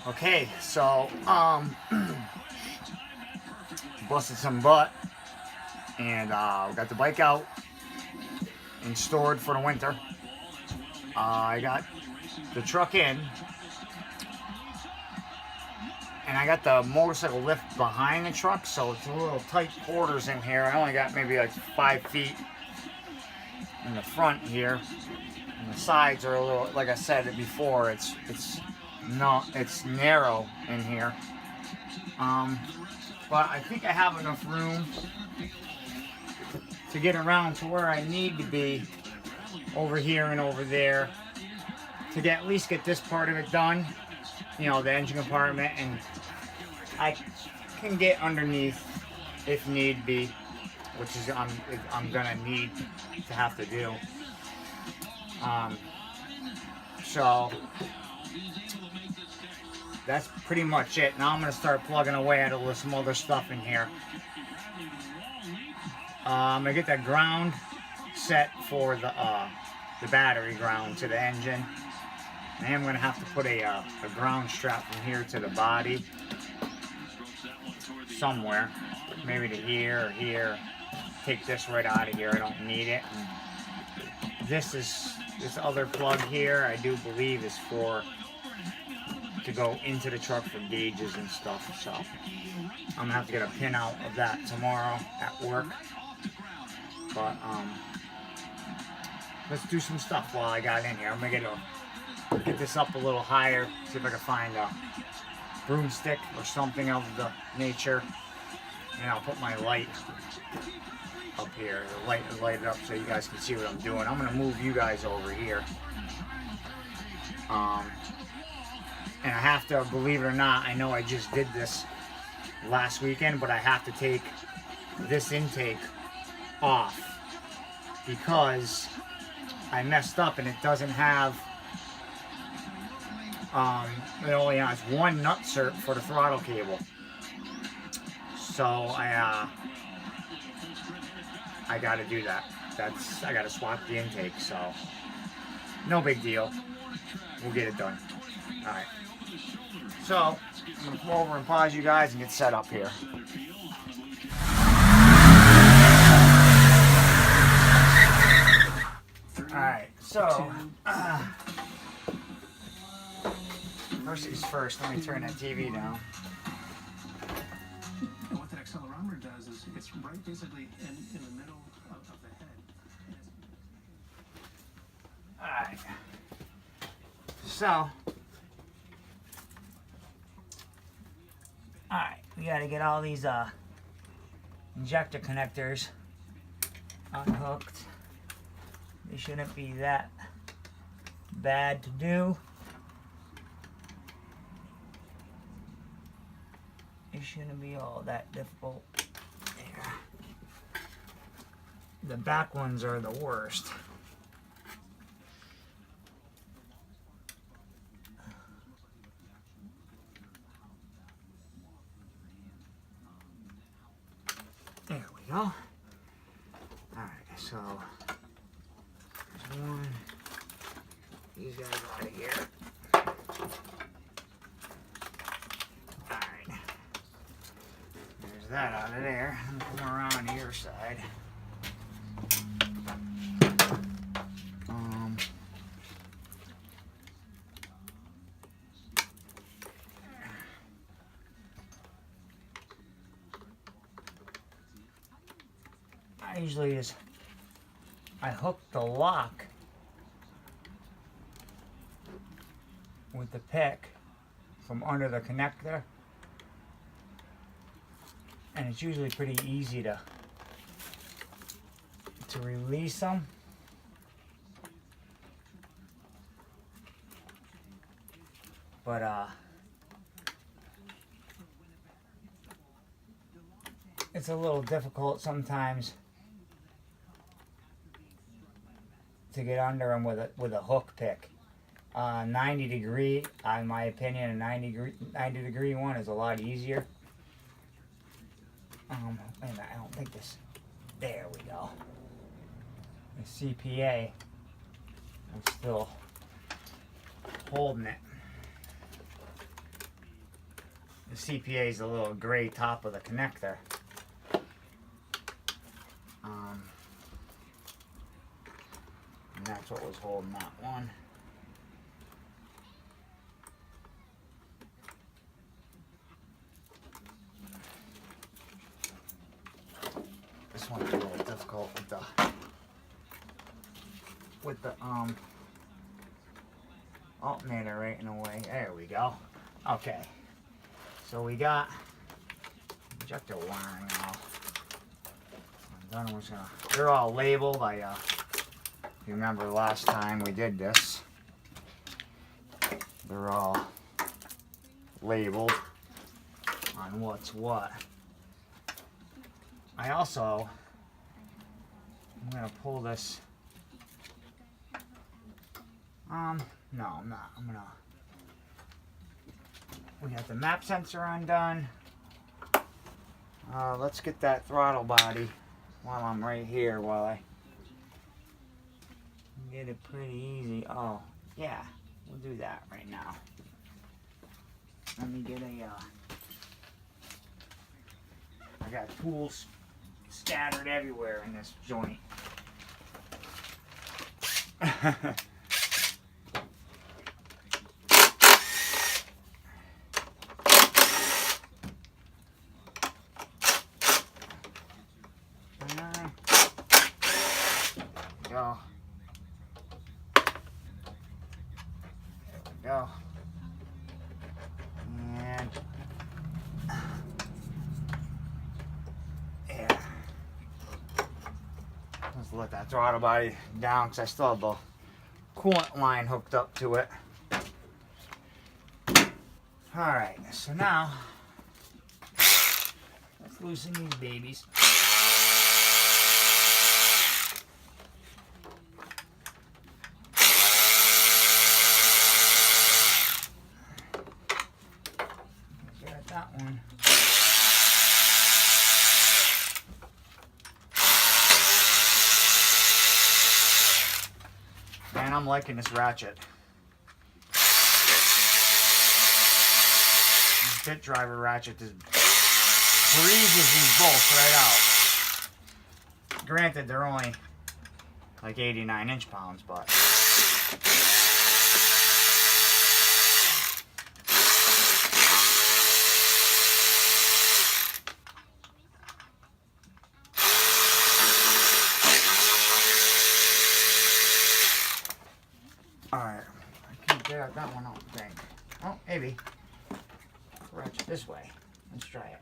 Okay, so busted some butt and got the bike out and stored for the winter. I got the truck in and I got the motorcycle lift behind the truck, so it's a little tight quarters in here. I only got maybe like 5 feet in the front here, and the sides are a little, like I said before, it's narrow in here. But I think I have enough room to get around to where I need to be over here and over there to at least get this part of it done, you know, the engine compartment, and I can get underneath if need be, which is I'm gonna need to have to do. So that's pretty much it. Now I'm gonna start plugging away at it with some other stuff in here. I'm gonna get that ground set for the battery ground to the engine. I am gonna have to put a ground strap from here to the body somewhere, maybe to here or here. Take this right out of here. I don't need it. And this other plug here, I do believe, is to go into the truck for gauges and stuff. So I'm gonna have to get a pin out of that tomorrow at work. But let's do some stuff while I got in here. I'm gonna get this up a little higher, see if I can find a broomstick or something of the nature, and I'll put my light up here, light it up so you guys can see what I'm doing. I'm gonna move you guys over here, and I have to, believe it or not, I know I just did this last weekend, but I have to take this intake off because I messed up and it doesn't have, it only has one nut cert for the throttle cable. So I gotta do that. I gotta swap the intake, so no big deal. We'll get it done. Alright. So I'm gonna pull over and pause you guys and get set up here. Alright, so first things first, let me turn that TV down. And what that accelerometer does is it's right basically in the middle of the head. Alright. So, alright, we gotta get all these injector connectors unhooked. They shouldn't be that bad to do. It shouldn't be all that difficult. There. The back ones are the worst. There we go. Alright, so there's one. These guys out of here. Alright. There's that out of there. I'm gonna come around to your side. I usually I hook the lock with the pick from under the connector, and it's usually pretty easy to release them. But it's a little difficult sometimes to get under them with a hook pick. 90 degree, in my opinion, a 90 degree one is a lot easier. Wait a minute, I don't think this. There we go. The CPA, I'm still holding it. CPA is the little gray top of the connector. And that's what was holding that one. This one's really difficult with the alternator right in the way. There we go. Okay. So we got injector wiring off. I'm done. They're all labeled. If you remember last time we did this, they're all labeled on what's what. I'm gonna pull this. No, I'm not. We got the map sensor undone. Let's get that throttle body while I'm right here, while I get it pretty easy. Oh, yeah, we'll do that right now. Let me get I got tools scattered everywhere in this joint. Go. There we go. And yeah. Let's let that throttle body down because I still have the coolant line hooked up to it. Alright, so now let's loosen these babies. That one. Man, I'm liking this ratchet. This bit driver ratchet just breezes these bolts right out. Granted, they're only like 89 inch-pounds, but alright, I can't get out that one, I don't think. Oh, maybe. Ratchet this way. Let's try it.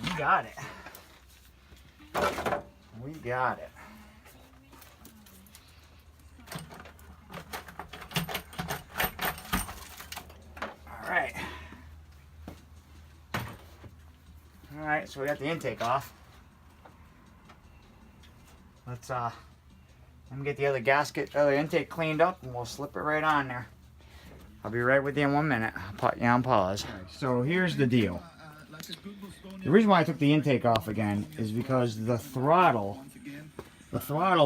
We got it. We got it. Alright. Alright, so we got the intake off. Let me get the other gasket, other intake cleaned up, and we'll slip it right on there. I'll be right with you in 1 minute. I'll put you on pause. So here's the deal. The reason why I took the intake off again is because the throttle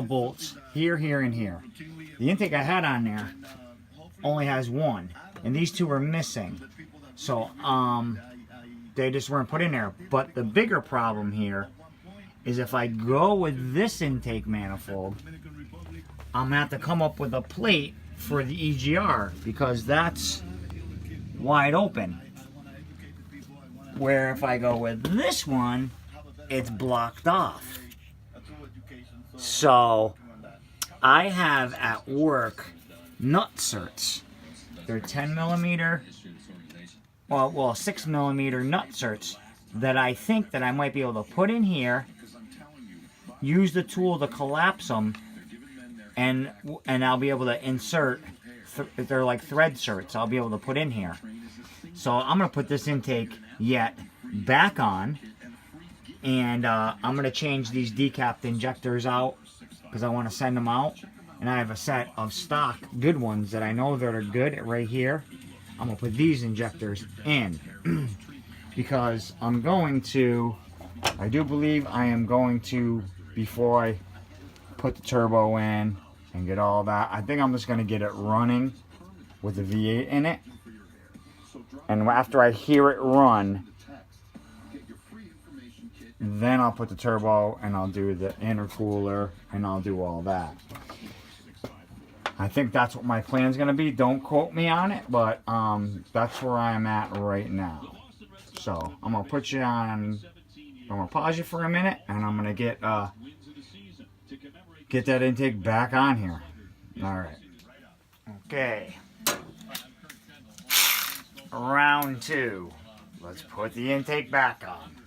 bolts here, here, and here. The intake I had on there only has one, and these two are missing. So they just weren't put in there. But the bigger problem here is if I go with this intake manifold, I'm gonna have to come up with a plate for the EGR because that's wide open. Where if I go with this one, it's blocked off. So I have at work nut certs. They're 10 millimeter, well 6 millimeter nut certs that I think that I might be able to put in here, use the tool to collapse them, and I'll be able to insert, they're like thread certs, I'll be able to put in here. So I'm going to put this intake yet back on, and I'm going to change these decapped injectors out because I want to send them out. And I have a set of stock good ones that I know that are good right here. I'm going to put these injectors in because I do believe I am going to, before I put the turbo in and get all that, I think I'm just going to get it running with the V8 in it. And after I hear it run, then I'll put the turbo and I'll do the intercooler and I'll do all that. I think that's what my plan's gonna be. Don't quote me on it, but that's where I'm at right now. So I'm gonna put you on. I'm gonna pause you for a minute, and I'm gonna get that intake back on here. All right. Okay. Round 2. Let's put the intake back on.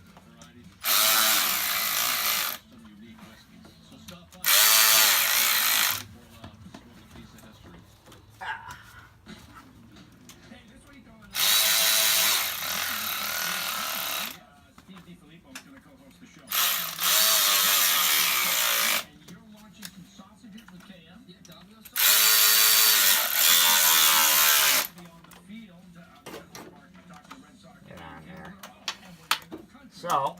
So,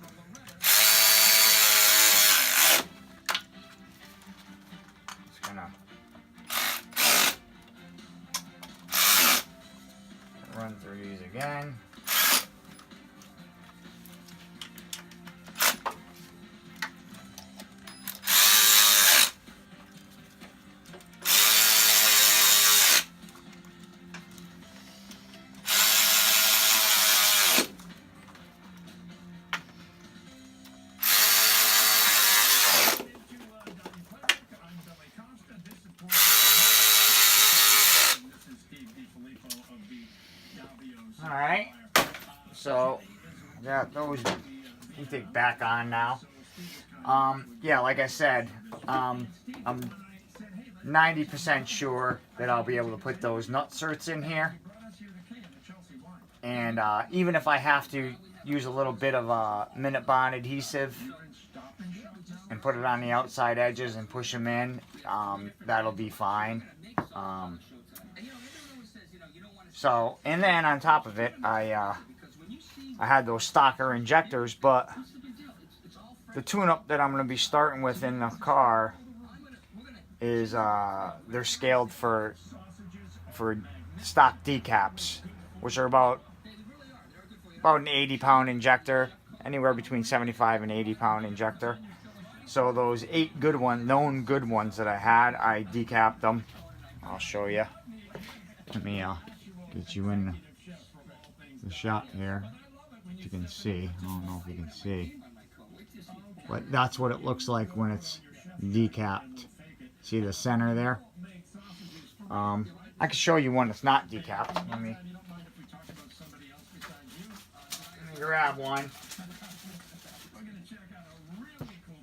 just gonna run through these again. Alright, so I got those intake back on now. Yeah, like I said, I'm 90% sure that I'll be able to put those nutserts in here. And even if I have to use a little bit of minute bond adhesive and put it on the outside edges and push them in, that'll be fine. So, and then on top of it, I had those stocker injectors, but the tune-up that I'm going to be starting with in the car is they're scaled for stock decaps, which are about an 80-pound injector, anywhere between 75 and 80-pound injector. So those 8 good ones, known good ones that I had, I decapped them. I'll show you. Let me get you in the shot here. You can see. I don't know if you can see, but that's what it looks like when it's decapped. See the center there? I can show you one that's not decapped. Let me grab one.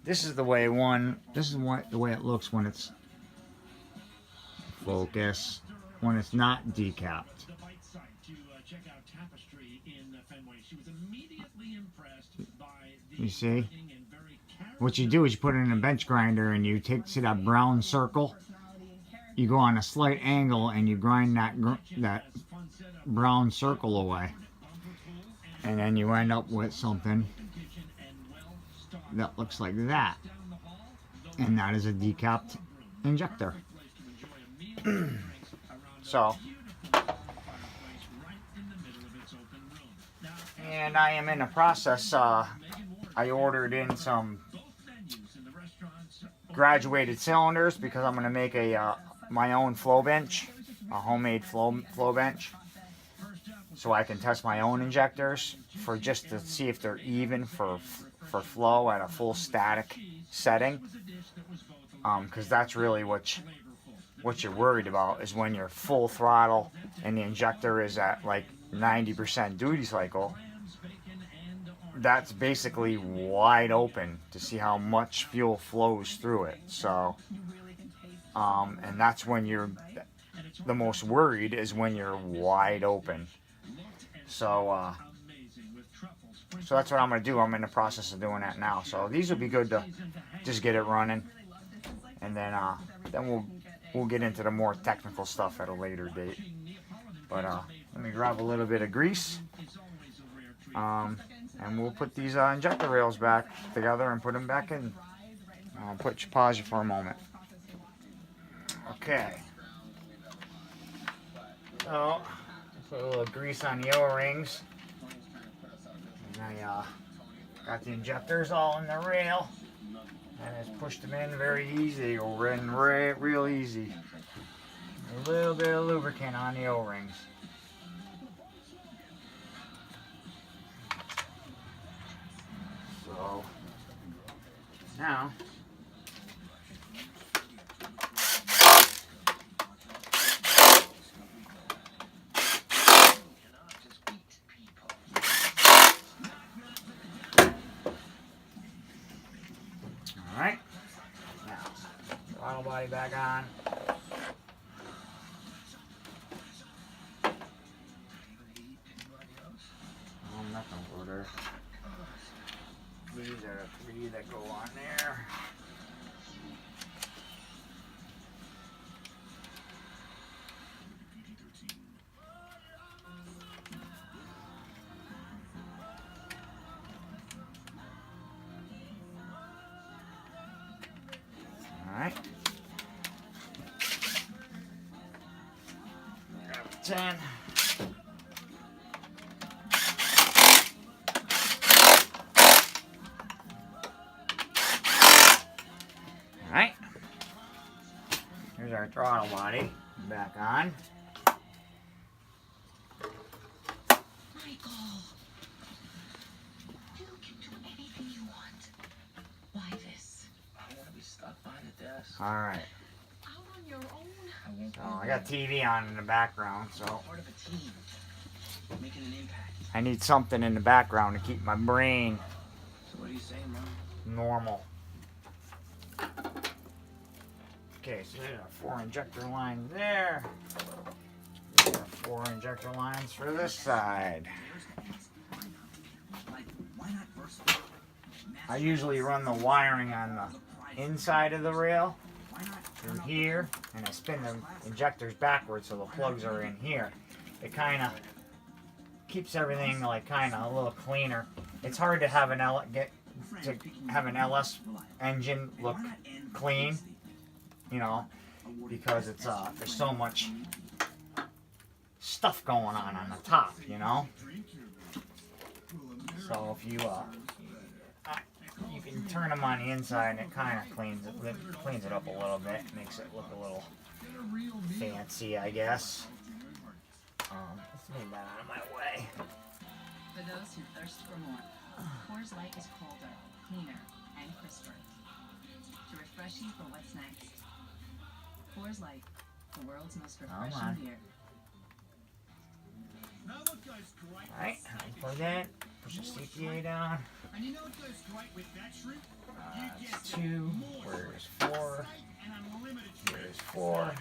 This is the way the way it looks when it's focus, when it's not decapped. You see? What you do is you put it in a bench grinder and you see that brown circle? You go on a slight angle and you grind that brown circle away. And then you end up with something that looks like that. And that is a decapped injector. So, and I am in the process, I ordered in some graduated cylinders because I'm going to make my own flow bench, a homemade flow bench, so I can test my own injectors just to see if they're even for flow at a full static setting, because that's really what you're worried about, is when you're full throttle and the injector is at like 90% duty cycle. That's basically wide open to see how much fuel flows through it. So, and that's when you're the most worried, is when you're wide open. So, so that's what I'm going to do. I'm in the process of doing that now. So these would be good to just get it running, and then we'll get into the more technical stuff at a later date. But let me grab a little bit of grease. And we'll put these injector rails back together and put them back in. I'll pause you for a moment. Okay. So, put a little grease on the O-rings. And I got the injectors all in the rail. And it's pushed them in very easy. Over in real easy. A little bit of lubricant on the O-rings. So, now, alright, now, throttle body back on. Oh, nothing order. These are the 3 that go on there. Alright. Grab a 10. Alright. Here's our throttle body back on. Michael, you can do anything you want. Why this? I want to be stuck behind the desk. Alright. Out on your own? So I got TV on in the background, so Part of a team, making an impact. I need something in the background to keep my brain So what are you saying, Mom? normal. Okay, so there's our 4 injector lines there. There's our 4 injector lines for this side. I usually run the wiring on the inside of the rail through here, and I spin the injectors backwards so the plugs are in here. It kind of keeps everything like kind of a little cleaner. It's hard to have an LS engine look clean, you know, because it's there's so much stuff going on the top, you know. So if you you can turn them on the inside, and it kind of cleans it up a little bit, makes it look a little fancy, I guess. Let's move that out of my way. For those who thirst for more, Coors Light is colder, cleaner, and crisper. To refresh you for what's next. Coors Light, the world's most refreshing beer. Alright, unplug that. Push the CPA down. That's 2. Where's 4? Here's 4.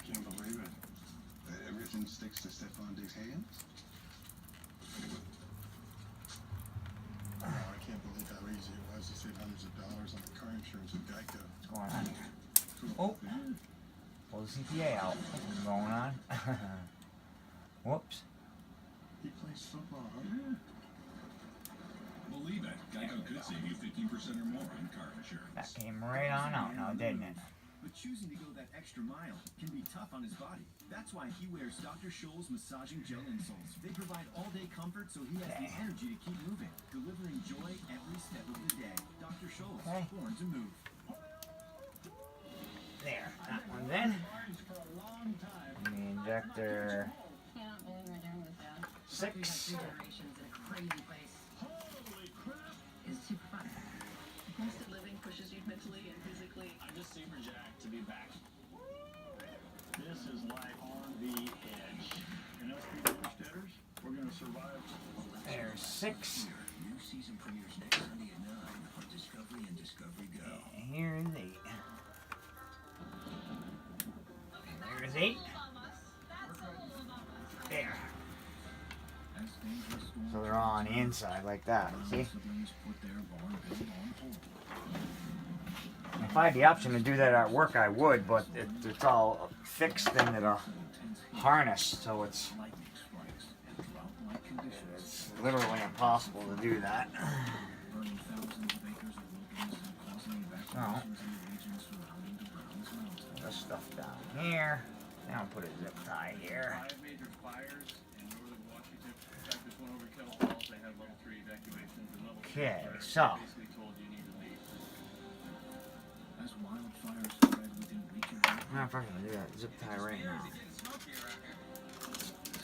Can't believe it. That everything sticks to Stefan Diggs' hands? Oh, I can't believe how easy it was to save hundreds of dollars on the car insurance with Geico. What's going on here? Cool. Oh, pull the CPA out. What's going on? Whoops. He plays football, huh? Believe it. Geico could save you 15% or more on car insurance. That came right on out now, didn't it? But choosing to go that extra mile can be tough on his body. That's why he wears Dr. Scholl's massaging gel insoles. They provide all-day comfort so he has the energy to keep moving, delivering joy every step of the day. Dr. Scholl's, born to move. There, that one's in. And the injector Can't believe we're doing this, Dad. 6. Generations in a crazy place. It's super fun. Homestead living pushes you mentally and physically. I'm just super jacked to be back. This is life on the edge. And us people homesteaders, we're going to survive. There's 6. New season premieres next Sunday at 9 on Discovery and Discovery Go. And here's 8. And there's 8. There. So they're all on the inside like that, see? If I had the option to do that at work, I would, but it's all fixed into the harness, so it's literally impossible to do that. So, put this stuff down here. Now put a zip tie here. 5 major fires in northern Washington. In fact, this one over Kettle Falls, they had level 3 evacuations and level 3 Okay, fires. so. Basically told you need to leave. As wildfires spread within reach of I'm not gonna do that zip tie right now.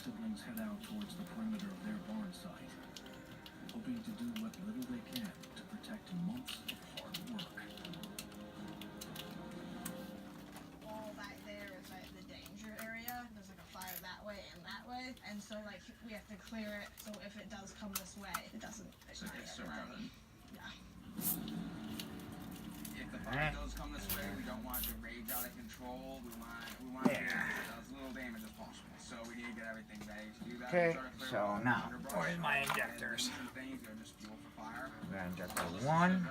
siblings head out towards the perimeter of their barn site, hoping to do what little they can to protect months of hard work. All back there is like the danger area. There's like a fire that way and that way, and so like we have to clear it so if it does come this way, it doesn't ignite everything. Yeah. If the fire does come this way, we don't want it to rage out of control. We want it to do as little damage as possible. So we need to get everything ready to do that. Okay, so now, where's my injectors? Things are just fuel for fire. We got injector 1.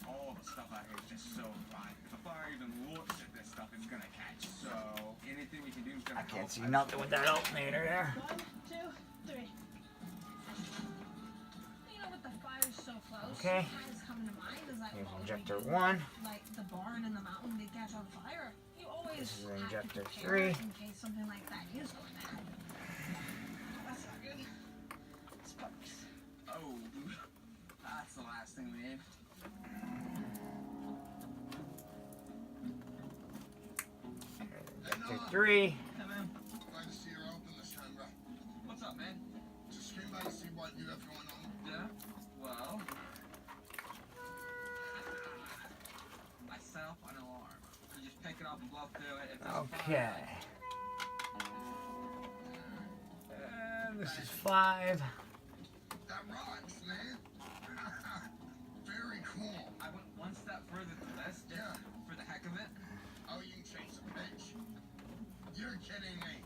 All the stuff out here is just so fine. If a fire even looks at this stuff, it's gonna catch. So anything we can do is gonna I can't see nothing with that alternator there. 1, 2, 3. You know, with the fires so close, Okay. sometimes coming to mind is like, Here's what would injector we do? 1. Like the barn and the mountain did catch on fire. You always This is have injector to prepare 3. in case something like that is going to happen. That's not good. Sparks. Oh, that's the last thing we need. Injector 3. Hey man, Glad to see you're open this time, bro. what's up, man? Just came by to see what you have going on. Yeah. Well, I set up an alarm. You just pick it up and blow through it. If there's a Okay. fire, And this is 5. That rocks, man. Very cool. I went one step further than this, just Yeah. for the heck of it. Oh, you can chase a bitch. You're kidding me.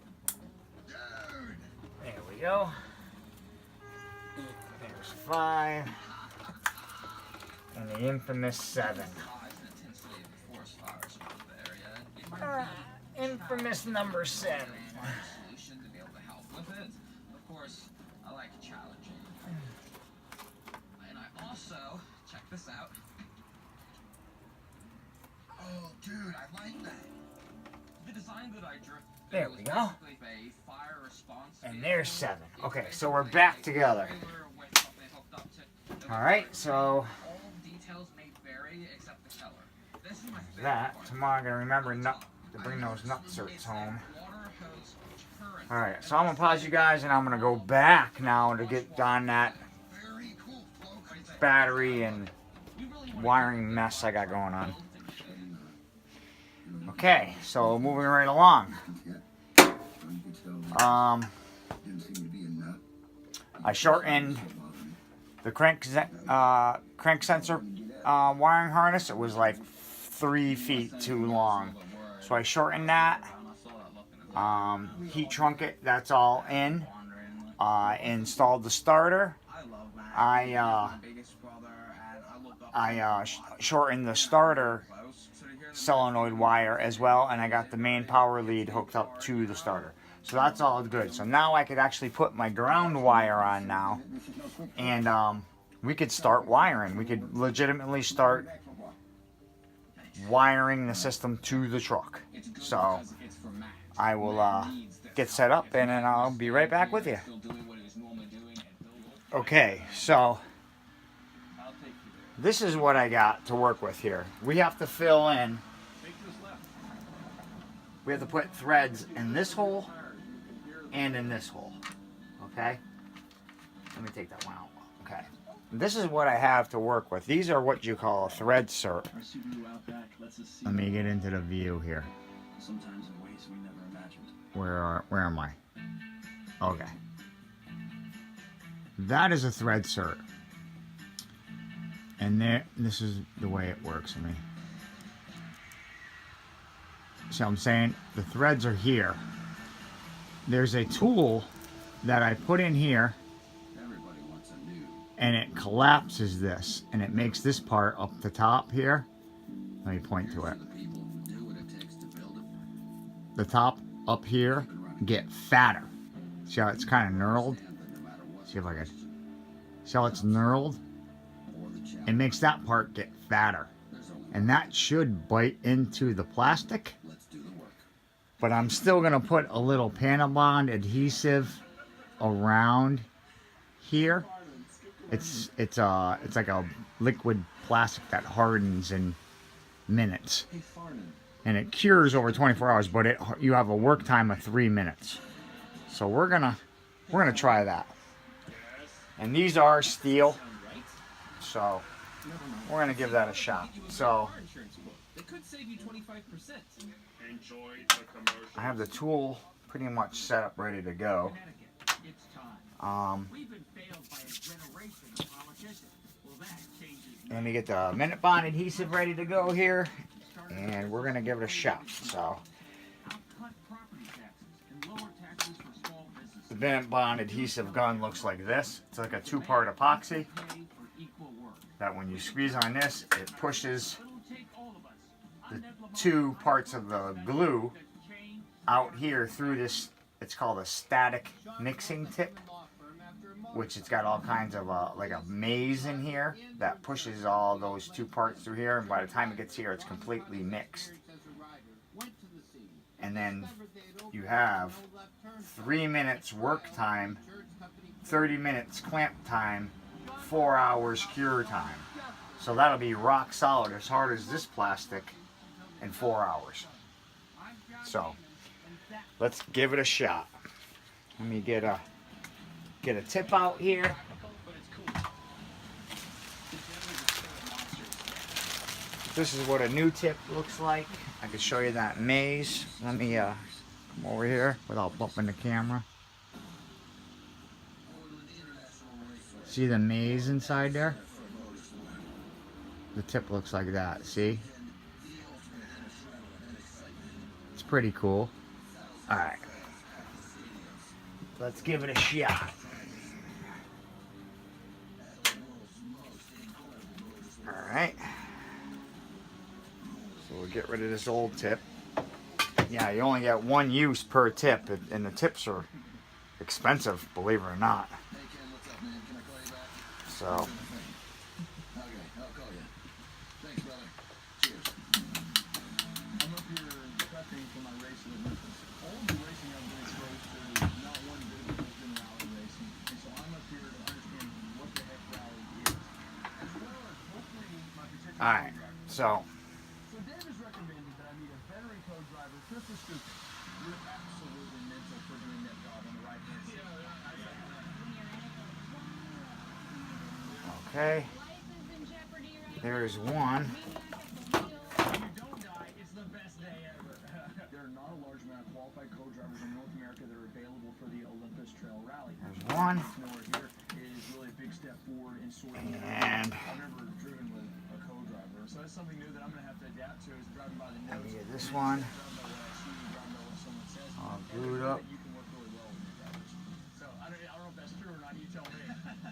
Dude. There we go. There's 5. And the infamous 7. Size and intensity of the forest fires around the area. It might be Infamous number 7. a solution to be able to help with it. Of course, I like challenging. And I also, check this out. Oh, dude, I like that. The design that I drew. There we go. Basically a fire response And vehicle. there's 7. Okay, so we're back together. Alright, so All details may vary except the color. This is my favorite that. part. Tomorrow I'm going to remember to bring those nutserts It's home. that water hose current. Alright, so I'm going to pause you guys and I'm going to go back now to get on that Very cool, Flo. battery and wiring mess I got going on. Okay, so moving right along. I shortened the crank sensor wiring harness. It was like 3 feet too long, so I shortened that. Heat shrunk it. That's all in. Installed the starter. I shortened the starter solenoid wire as well, and I got the main power lead hooked up to the starter. So that's all good. So now I could actually put my ground wire on now, and we could start wiring. We could legitimately start wiring the system to the truck. So I will get set up and then I'll be right back with you. Okay, so this is what I got to work with here. We have to fill in, we have to put threads in this hole and in this hole. Okay? Let me take that one out. Okay. This is what I have to work with. These are what you call a thread cert. Let me get into the view here. Sometimes in ways we never imagined. Where am I? Okay. That is a thread cert. And this is the way it works. I mean, see what I'm saying? The threads are here. There's a tool that I put in here, Everybody wants a new. and it collapses this, and it makes this part up the top here. Let me point to it. The people who do what it takes to build it. The top up here get fatter. See how it's kind of knurled? See if I can. See how it's knurled? it makes that part get fatter. And that should bite into the plastic. But I'm still gonna put a little Panabond adhesive around here. It's like a liquid plastic that hardens in minutes, and it cures over 24 hours. But you have a work time of 3 minutes. So we're gonna try that. And these are steel, so we're gonna give that a shot. So I have the tool pretty much set up, ready to go. Let me get the Minute Bond adhesive ready to go here, and we're gonna give it a shot. So the Minute Bond adhesive gun looks like this. It's like a 2-part epoxy that when you squeeze on this, it pushes the 2 parts of the glue out here through this. It's called a static mixing tip, which it's got all kinds of like a maze in here that pushes all those 2 parts through here, and by the time it gets here, it's completely mixed. And then you have 3 minutes work time, 30 minutes clamp time, 4 hours cure time. So that'll be rock solid, as hard as this plastic, in 4 hours. So let's give it a shot. Let me get a tip out here. This is what a new tip looks like. I can show you that maze. Let me come over here without bumping the camera. See the maze inside there? The tip looks like that, see? It's pretty cool. Alright. Let's give it a shot. Alright. So we'll get rid of this old tip. Yeah, you only get 1 use per tip, and the tips are expensive, believe it or not. So. Alright, so Dave has recommended that I meet a veteran co-driver, Krista Stupid. You're absolutely mental for doing that job on the right-hand side. okay. There's one. You don't die, it's the best day ever. There are not a large amount of qualified co-drivers in North America that are available for the Olympus Trail Rally. There's one. Here is really a big step forward in sorting. And I've never driven with a co-driver, so that's something new that I'm going to have to adapt to, is driving by the let me notes. get this one. Driving by what I see, driving by what someone says. All glued up. You can work really well with new drivers. So I don't know if that's true or not, you tell me.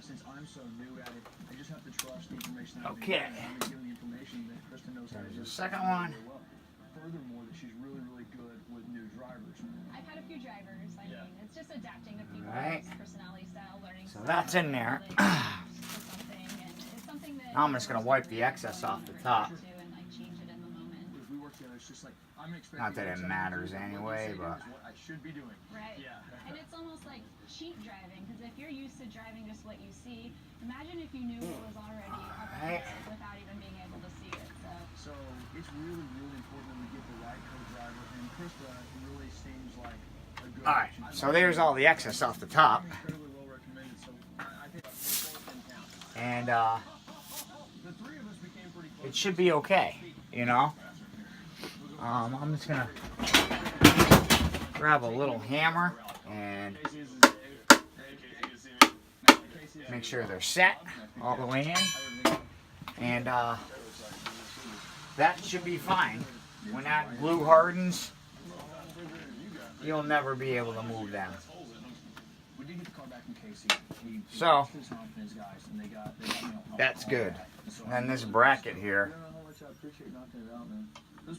Since I'm so new at it, I just have to trust the information that Okay. I'm given the information that Kristen knows how to do. There's the second one. Really well. Furthermore, that she's really, really good with new drivers. I've had a few drivers. I mean, it's just adapting to people's Right. personality style, learning. So that's in there. Now I'm just going to wipe the excess off the top. Not that it matters anyway, but I should be doing. Right. Yeah. And it's almost like cheat driving, because if you're used to driving just what you see, imagine if you knew what was already up ahead without even being able to see it. So it's really, really important that we get the right co-driver, and Krista really seems like a good alright, so there's all the excess off the top. incredibly well recommended, so I think And the 3 of us became pretty close. it should be okay, you know. I'm just gonna grab a little hammer and make sure they're set all the way in, and that should be fine. When that glue hardens, you'll never be able to move them. We did get the car back from Casey. So that's good. And then this bracket here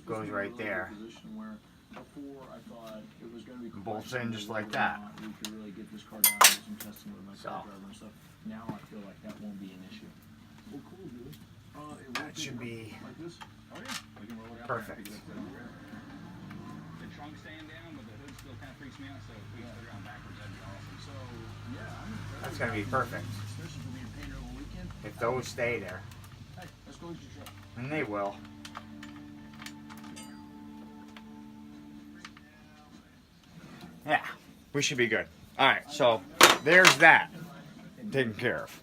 goes right there. Bolts in just like that. We could really get this car down and do some testing with my So. car driver and stuff. Now I feel like that won't be an issue. Well, cool, dude. That should be Like this? Oh, yeah. We can roll it out. perfect. The trunk staying down, but the hood still kind of freaks me out. So if we put it on backwards, that'd be awesome. So, yeah, That's gonna be perfect. especially for being painted over the weekend. If those stay there. Hey, let's go get your truck. And they will. Yeah, we should be good. All right, so there's that taken care of.